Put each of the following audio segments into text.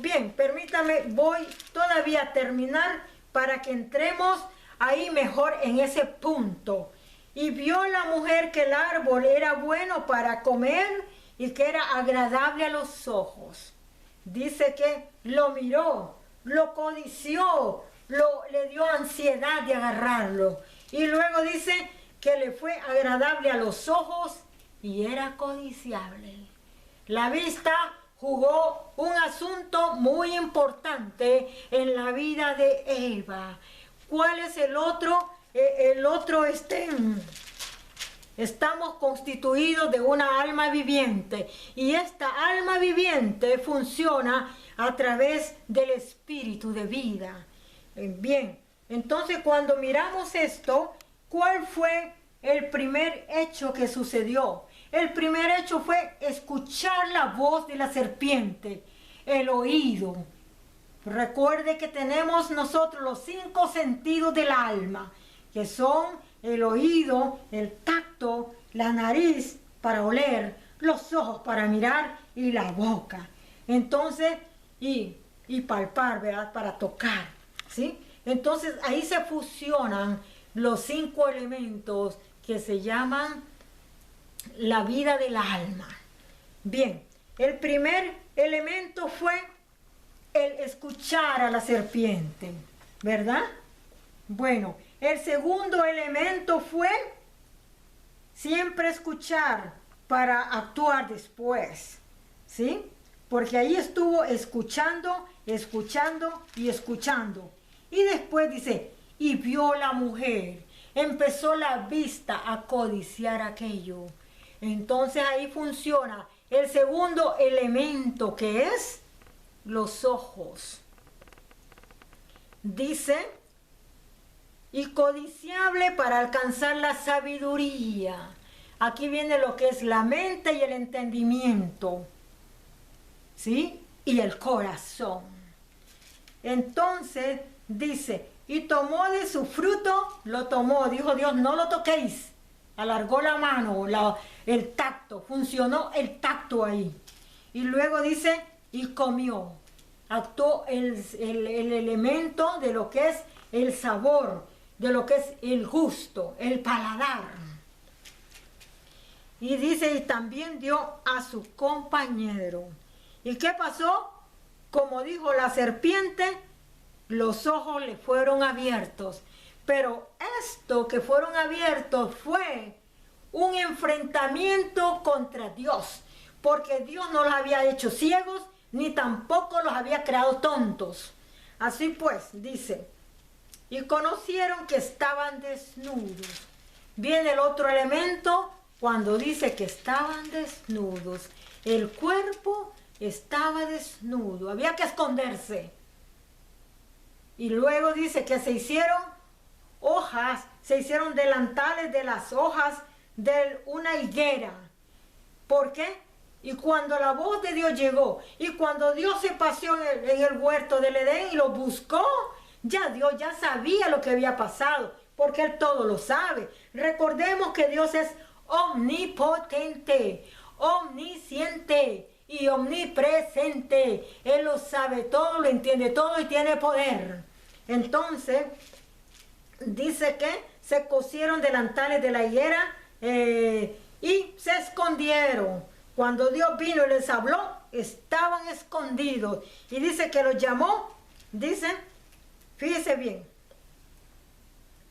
bien, permítame, voy todavía a terminar para que entremos ahí mejor en ese punto. Y vio la mujer que el árbol era bueno para comer y que era agradable a los ojos. Dice que lo miró, lo codició, le dio ansiedad de agarrarlo. Y luego dice que le fue agradable a los ojos y era codiciable. La vista jugó un asunto muy importante en la vida de Eva. ¿Cuál es el otro? Estamos constituidos de una alma viviente y esta alma viviente funciona a través del espíritu de vida. Bien, entonces cuando miramos esto, ¿cuál fue el primer hecho que sucedió? El primer hecho fue escuchar la voz de la serpiente, el oído. Recuerde que tenemos nosotros los 5 sentidos del alma, que son el oído, el tacto, la nariz para oler, los ojos para mirar y la boca. Entonces, y palpar, ¿verdad? Para tocar, ¿sí? Entonces ahí se fusionan los 5 elementos que se llaman la vida del alma. Bien, el primer elemento fue el escuchar a la serpiente, ¿verdad? Bueno, el segundo elemento fue siempre escuchar para actuar después, ¿sí? Porque ahí estuvo escuchando, escuchando y escuchando. Y después dice, y vio la mujer, empezó la vista a codiciar aquello. Entonces ahí funciona el segundo elemento, que es los ojos. Dice, y codiciable para alcanzar la sabiduría. Aquí viene lo que es la mente y el entendimiento, ¿sí? Y el corazón. Entonces dice, y tomó de su fruto, lo tomó, dijo Dios, no lo toquéis. Alargó la mano, el tacto, funcionó el tacto ahí. Y luego dice, y comió. Actuó el elemento de lo que es el sabor, de lo que es el gusto, el paladar. Y dice, y también dio a su compañero. ¿Y qué pasó? Como dijo la serpiente, los ojos le fueron abiertos. Pero esto que fueron abiertos fue un enfrentamiento contra Dios, porque Dios no los había hecho ciegos, ni tampoco los había creado tontos. Así pues, dice, y conocieron que estaban desnudos. Viene el otro elemento cuando dice que estaban desnudos. El cuerpo estaba desnudo, había que esconderse. Y luego dice que se hicieron hojas, se hicieron delantales de las hojas de una higuera. ¿Por qué? Y cuando la voz de Dios llegó, y cuando Dios se paseó en el huerto del Edén y lo buscó, ya Dios ya sabía lo que había pasado, porque Él todo lo sabe. Recordemos que Dios es omnipotente, omnisciente y omnipresente. Él lo sabe todo, lo entiende todo y tiene poder. Entonces, dice que se cosieron delantales de la higuera y se escondieron. Cuando Dios vino y les habló, estaban escondidos. Y dice que los llamó, dice, fíjese bien.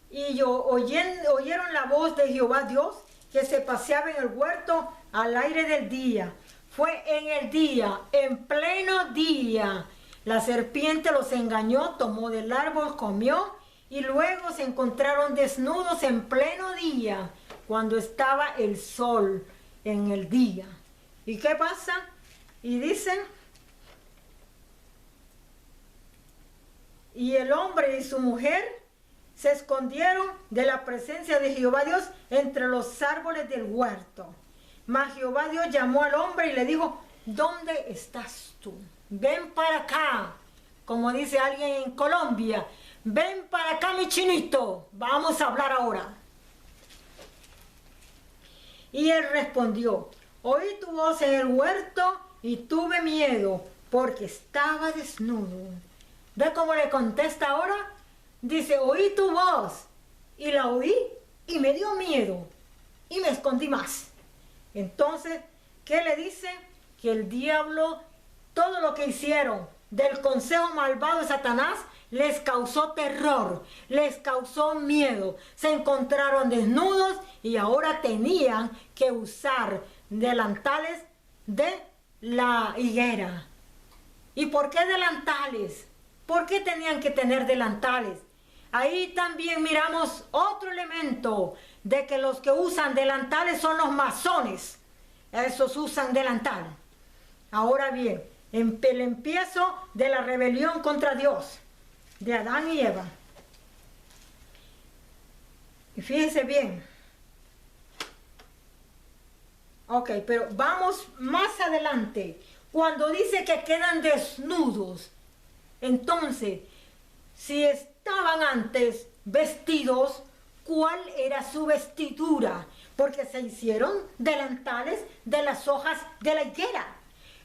Y oyeron la voz de Jehová Dios, que se paseaba en el huerto al aire del día. Fue en el día, en pleno día. La serpiente los engañó, tomó del árbol, comió, y luego se encontraron desnudos en pleno día, cuando estaba el sol en el día. ¿Y qué pasa? Y dicen, y el hombre y su mujer se escondieron de la presencia de Jehová Dios entre los árboles del huerto. Mas Jehová Dios llamó al hombre y le dijo, ¿dónde estás tú? Ven para acá, como dice alguien en Colombia, ven para acá mi chinito, vamos a hablar ahora. Y él respondió, oí tu voz en el huerto y tuve miedo, porque estaba desnudo. ¿Ve cómo le contesta ahora? Dice, oí tu voz, y la oí, y me dio miedo, y me escondí más. Entonces, ¿qué le dice? Que el diablo, todo lo que hicieron del consejo malvado de Satanás, les causó terror, les causó miedo. Se encontraron desnudos y ahora tenían que usar delantales de la higuera. ¿Y por qué delantales? ¿Por qué tenían que tener delantales? Ahí también miramos otro elemento de que los que usan delantales son los masones. Esos usan delantal. Ahora bien, el empiezo de la rebelión contra Dios, de Adán y Eva. Y fíjense bien. Ok, pero vamos más adelante. Cuando dice que quedan desnudos, entonces, si estaban antes vestidos, ¿cuál era su vestidura? Porque se hicieron delantales de las hojas de la higuera.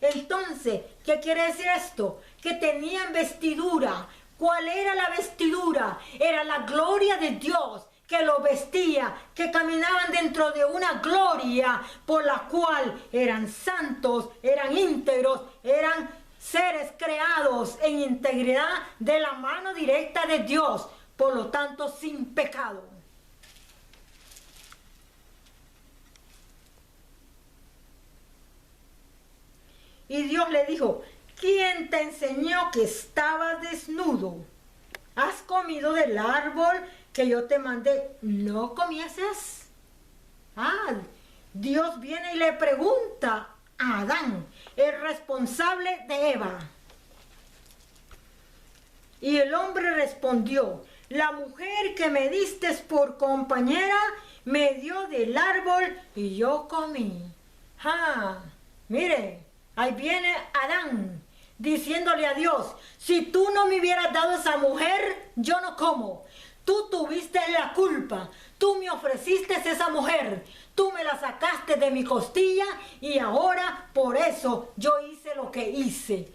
Entonces, ¿qué quiere decir esto? Que tenían vestidura. ¿Cuál era la vestidura? Era la gloria de Dios que los vestía, que caminaban dentro de una gloria por la cual eran santos, eran íntegros, eran seres creados en integridad de la mano directa de Dios, por lo tanto sin pecado. Y Dios le dijo, ¿quién te enseñó que estabas desnudo? ¿Has comido del árbol que yo te mandé? ¿No comieses? Dios viene y le pregunta a Adán, el responsable de Eva. Y el hombre respondió, la mujer que me diste por compañera me dio del árbol y yo comí. Mire, ahí viene Adán diciéndole a Dios, si tú no me hubieras dado esa mujer, yo no como. Tú tuviste la culpa, tú me ofreciste esa mujer, tú me la sacaste de mi costilla y ahora por eso yo hice lo que hice.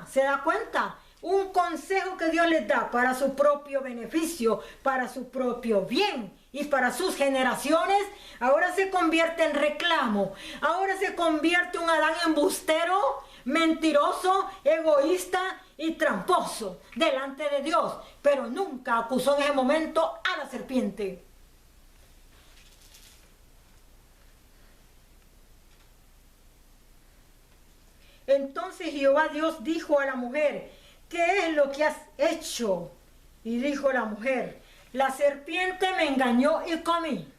¿Se da cuenta? Un consejo que Dios les da para su propio beneficio, para su propio bien y para sus generaciones, ahora se convierte en reclamo, ahora se convierte un Adán embustero, mentiroso, egoísta y tramposo delante de Dios, pero nunca acusó en ese momento a la serpiente. Entonces Jehová Dios dijo a la mujer, ¿qué es lo que has hecho? Y dijo la mujer, la serpiente me engañó y comí.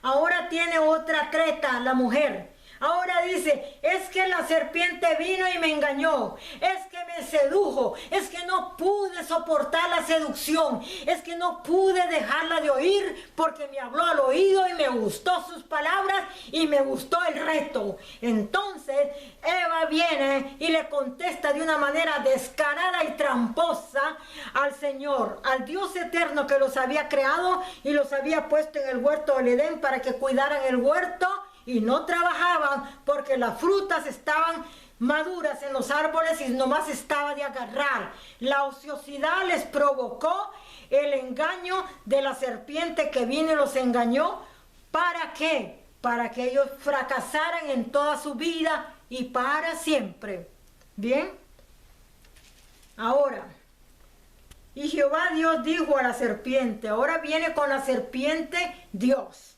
Ahora tiene otra treta la mujer. Ahora dice, es que la serpiente vino y me engañó, es que me sedujo, es que no pude soportar la seducción, es que no pude dejarla de oír porque me habló al oído y me gustó sus palabras y me gustó el reto. Entonces Eva viene y le contesta de una manera descarada y tramposa al Señor, al Dios eterno que los había creado y los había puesto en el huerto del Edén para que cuidaran el huerto. Y no trabajaban porque las frutas estaban maduras en los árboles y nomás estaba de agarrar. La ociosidad les provocó el engaño de la serpiente que vino y los engañó. ¿Para qué? Para que ellos fracasaran en toda su vida y para siempre. ¿Bien? Ahora, y Jehová Dios dijo a la serpiente, ahora viene con la serpiente Dios.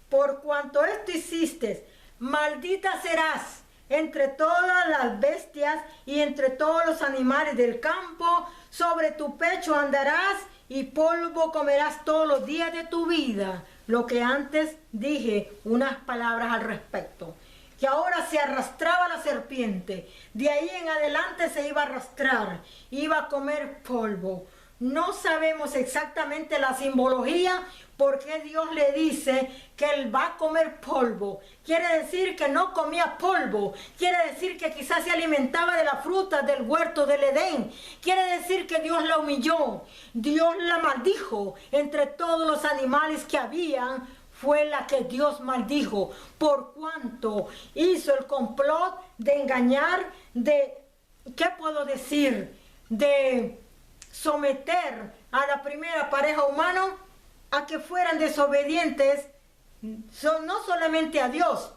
Por cuanto esto hiciste, maldita serás entre todas las bestias y entre todos los animales del campo, sobre tu pecho andarás y polvo comerás todos los días de tu vida. Lo que antes dije, unas palabras al respecto. Que ahora se arrastraba la serpiente, de ahí en adelante se iba a arrastrar, iba a comer polvo. No sabemos exactamente la simbología, por qué Dios le dice que él va a comer polvo. Quiere decir que no comía polvo, quiere decir que quizás se alimentaba de la fruta del huerto del Edén, quiere decir que Dios la humilló, Dios la maldijo entre todos los animales que habían fue la que Dios maldijo, por cuanto hizo el complot de engañar, ¿qué puedo decir? De someter a la primera pareja humana a que fueran desobedientes, no solamente a Dios,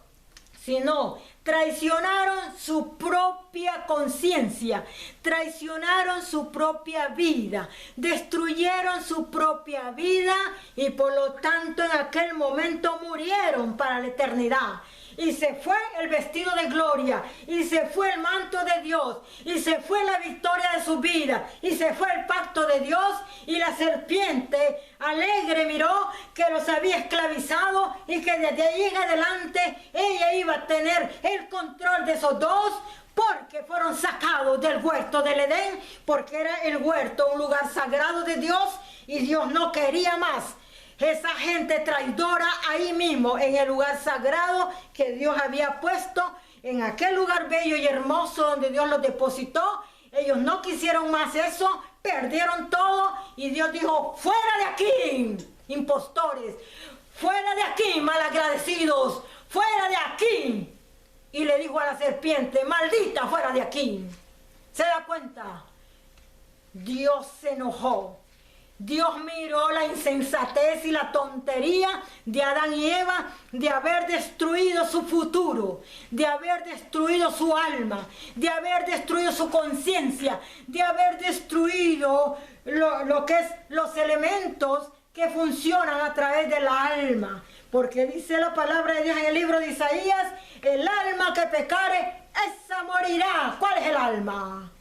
sino traicionaron su propia conciencia, traicionaron su propia vida, destruyeron su propia vida y por lo tanto en aquel momento murieron para la eternidad. Y se fue el vestido de gloria, y se fue el manto de Dios, y se fue la victoria de su vida, y se fue el pacto de Dios, y la serpiente alegre miró que los había esclavizado y que desde ahí en adelante ella iba a tener el control de esos dos, porque fueron sacados del huerto del Edén, porque era el huerto un lugar sagrado de Dios y Dios no quería más esa gente traidora ahí mismo, en el lugar sagrado que Dios había puesto, en aquel lugar bello y hermoso donde Dios los depositó. Ellos no quisieron más eso, perdieron todo y Dios dijo, fuera de aquí, impostores, fuera de aquí, malagradecidos, fuera de aquí. Y le dijo a la serpiente, maldita, fuera de aquí. ¿Se da cuenta? Dios se enojó. Dios miró la insensatez y la tontería de Adán y Eva de haber destruido su futuro, de haber destruido su alma, de haber destruido su conciencia, de haber destruido lo que es los elementos que funcionan a través de la alma. Porque dice la palabra de Dios en el libro de Isaías, el alma que pecare, esa morirá. ¿Cuál es el alma?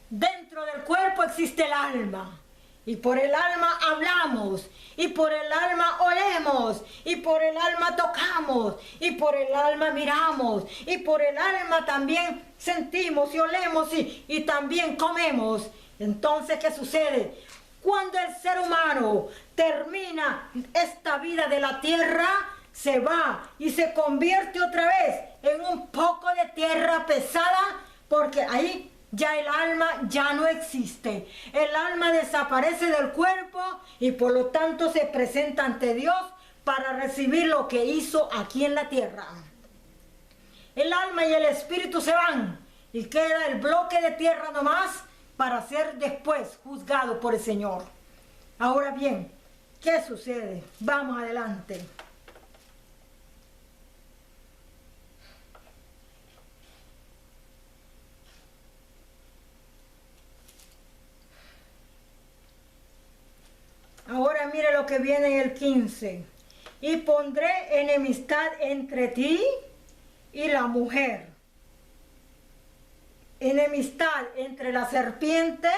Dentro del cuerpo existe el alma, y por el alma hablamos, y por el alma olemos, y por el alma tocamos, y por el alma miramos, y por el alma también sentimos y olemos y también comemos. Entonces, ¿qué sucede? Cuando el ser humano termina esta vida de la tierra, se va y se convierte otra vez en un poco de tierra pesada, porque ahí ya el alma ya no existe. El alma desaparece del cuerpo y por lo tanto se presenta ante Dios para recibir lo que hizo aquí en la tierra. El alma y el espíritu se van y queda el bloque de tierra nomás para ser después juzgado por el Señor. Ahora bien, ¿qué sucede? Vamos adelante. Ahora mire lo que viene en el 15. Y pondré enemistad entre ti y la mujer. Enemistad entre la serpiente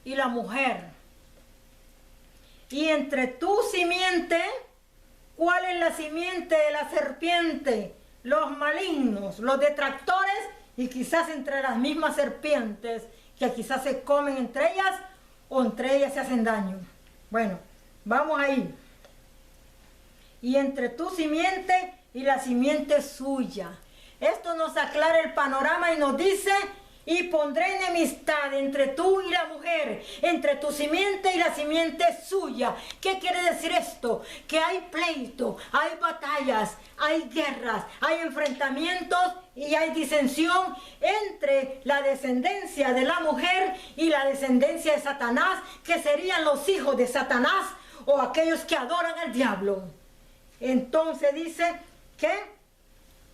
y la mujer. Y entre tu simiente, ¿cuál es la simiente de la serpiente? Los malignos, los detractores, y quizás entre las mismas serpientes, que quizás se comen entre ellas o entre ellas se hacen daño. Bueno, vamos ahí. Y entre tu simiente y la simiente suya. Esto nos aclara el panorama y nos dice, y pondré enemistad entre tú y la mujer, entre tu simiente y la simiente suya. ¿Qué quiere decir esto? Que hay pleito, hay batallas, hay guerras, hay enfrentamientos y hay disensión entre la descendencia de la mujer y la descendencia de Satanás, que serían los hijos de Satanás o aquellos que adoran al diablo. Entonces dice que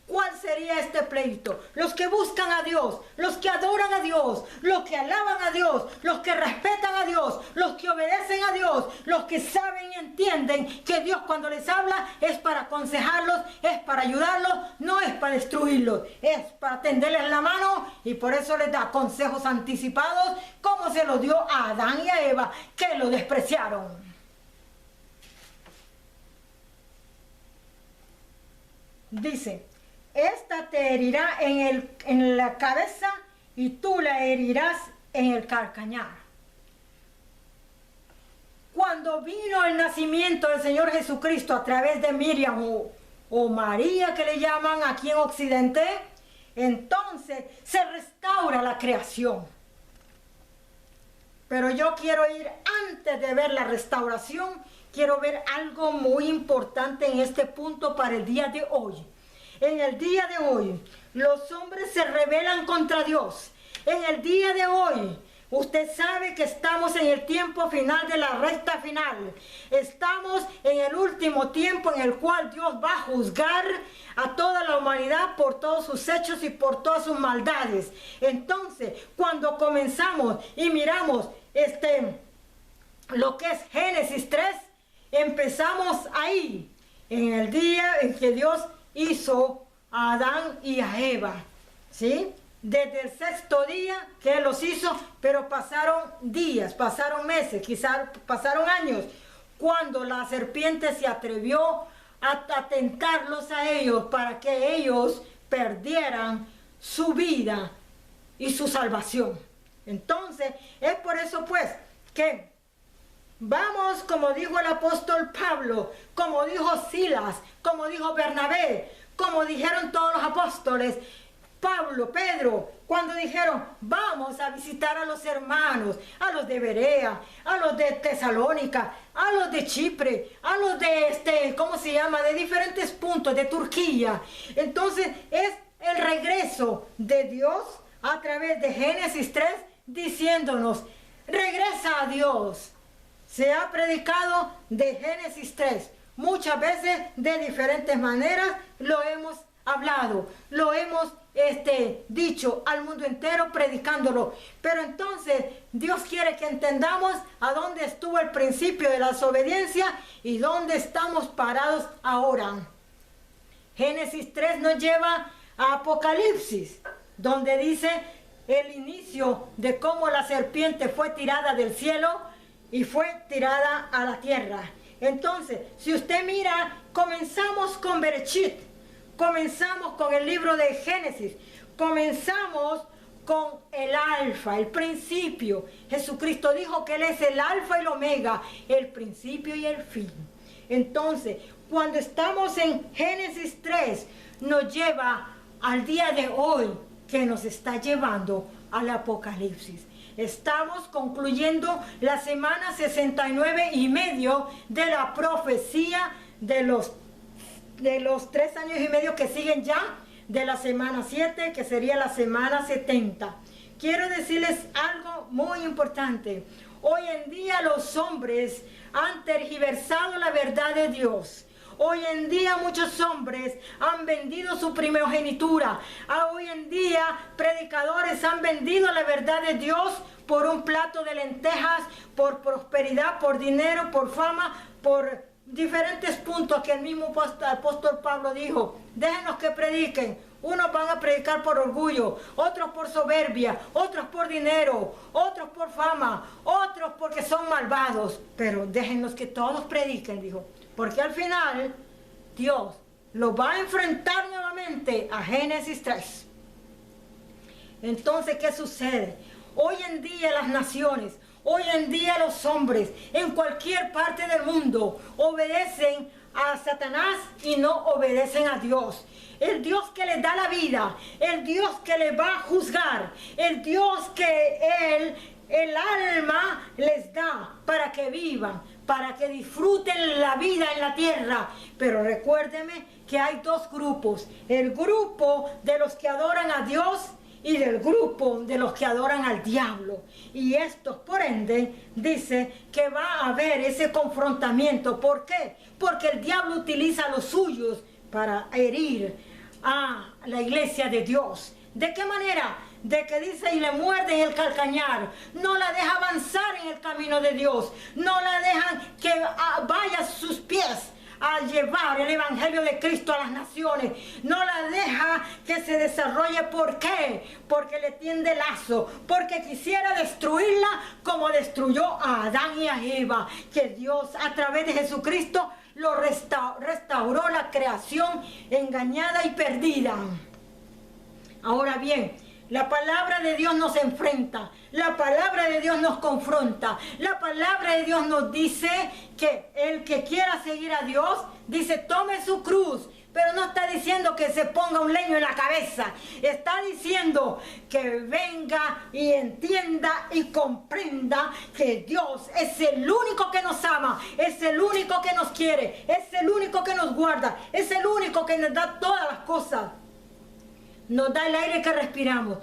¿cuál sería este pleito? Los que buscan a Dios, los que adoran a Dios, los que alaban a Dios, los que respetan a Dios, los que obedecen a Dios, los que saben y entienden que Dios cuando les habla es para aconsejarlos, es para ayudarlos, no es para destruirlos, es para tenderles la mano y por eso les da consejos anticipados como se los dio a Adán y a Eva, que lo despreciaron. Dice, esta te herirá en la cabeza y tú la herirás en el calcañar. Cuando vino el nacimiento del Señor Jesucristo a través de Miriam o María, que le llaman aquí en Occidente, entonces se restaura la creación. Pero yo quiero ir antes de ver la restauración, quiero ver algo muy importante en este punto para el día de hoy. En el día de hoy, los hombres se rebelan contra Dios. En el día de hoy, usted sabe que estamos en el tiempo final de la recta final. Estamos en el último tiempo en el cual Dios va a juzgar a toda la humanidad por todos sus hechos y por todas sus maldades. Entonces, cuando comenzamos y miramos lo que es Génesis 3, empezamos ahí, en el día en que Dios hizo a Adán y a Eva, ¿sí? Desde el sexto día que Él los hizo, pero pasaron días, pasaron meses, quizás pasaron años, cuando la serpiente se atrevió a tentarlos a ellos para que ellos perdieran su vida y su salvación. Entonces, es por eso pues que vamos, como dijo el apóstol Pablo, como dijo Silas, como dijo Bernabé, como dijeron todos los apóstoles, Pablo, Pedro, cuando dijeron, vamos a visitar a los hermanos, a los de Berea, a los de Tesalónica, a los de Chipre, a los de ¿cómo se llama? De diferentes puntos, de Turquía. Entonces, es el regreso de Dios a través de Génesis 3, diciéndonos, regresa a Dios. Se ha predicado de Génesis 3. Muchas veces, de diferentes maneras, lo hemos hablado, lo hemos dicho al mundo entero predicándolo. Pero entonces Dios quiere que entendamos a dónde estuvo el principio de la desobediencia y dónde estamos parados ahora. Génesis 3 nos lleva a Apocalipsis, donde dice el inicio de cómo la serpiente fue tirada del cielo y fue tirada a la tierra. Entonces, si usted mira, comenzamos con Bereshit, comenzamos con el libro de Génesis, comenzamos con el alfa, el principio. Jesucristo dijo que Él es el alfa y el omega, el principio y el fin. Entonces, cuando estamos en Génesis 3, nos lleva al día de hoy, que nos está llevando al Apocalipsis. Estamos concluyendo la semana 69 y medio de la profecía de los 3 años y medio que siguen ya, de la semana 7, que sería la semana 70. Quiero decirles algo muy importante. Hoy en día los hombres han tergiversado la verdad de Dios. Hoy en día muchos hombres han vendido su primogenitura. Hoy en día predicadores han vendido la verdad de Dios por un plato de lentejas, por prosperidad, por dinero, por fama, por diferentes puntos que el mismo apóstol Pablo dijo. Déjenos que prediquen. Unos van a predicar por orgullo, otros por soberbia, otros por dinero, otros por fama, otros porque son malvados. Pero déjenos que todos prediquen, dijo. Porque al final Dios lo va a enfrentar nuevamente a Génesis 3. Entonces, ¿qué sucede? Hoy en día las naciones, hoy en día los hombres, en cualquier parte del mundo, obedecen a Satanás y no obedecen a Dios. El Dios que les da la vida, el Dios que les va a juzgar, el Dios que el alma les da para que vivan, para que disfruten la vida en la tierra. Pero recuérdeme que hay dos grupos: el grupo de los que adoran a Dios y del grupo de los que adoran al diablo. Y estos, por ende, dice que va a haber ese confrontamiento. ¿Por qué? Porque el diablo utiliza a los suyos para herir a la iglesia de Dios. ¿De qué manera? De que dice, y le muerden el calcañar, no la deja avanzar en el camino de Dios, no la dejan que vaya sus pies a llevar el evangelio de Cristo a las naciones, no la deja que se desarrolle. ¿Por qué? Porque le tiende lazo, porque quisiera destruirla como destruyó a Adán y a Eva, que Dios a través de Jesucristo lo restauró la creación engañada y perdida. Ahora bien, la palabra de Dios nos enfrenta, la palabra de Dios nos confronta, la palabra de Dios nos dice que el que quiera seguir a Dios, dice, tome su cruz Pero no está diciendo que se ponga un leño en la cabeza. Está diciendo que venga y entienda y comprenda que Dios es el único que nos ama, es el único que nos quiere, es el único que nos guarda, es el único que nos da todas las cosas. Nos da el aire que respiramos.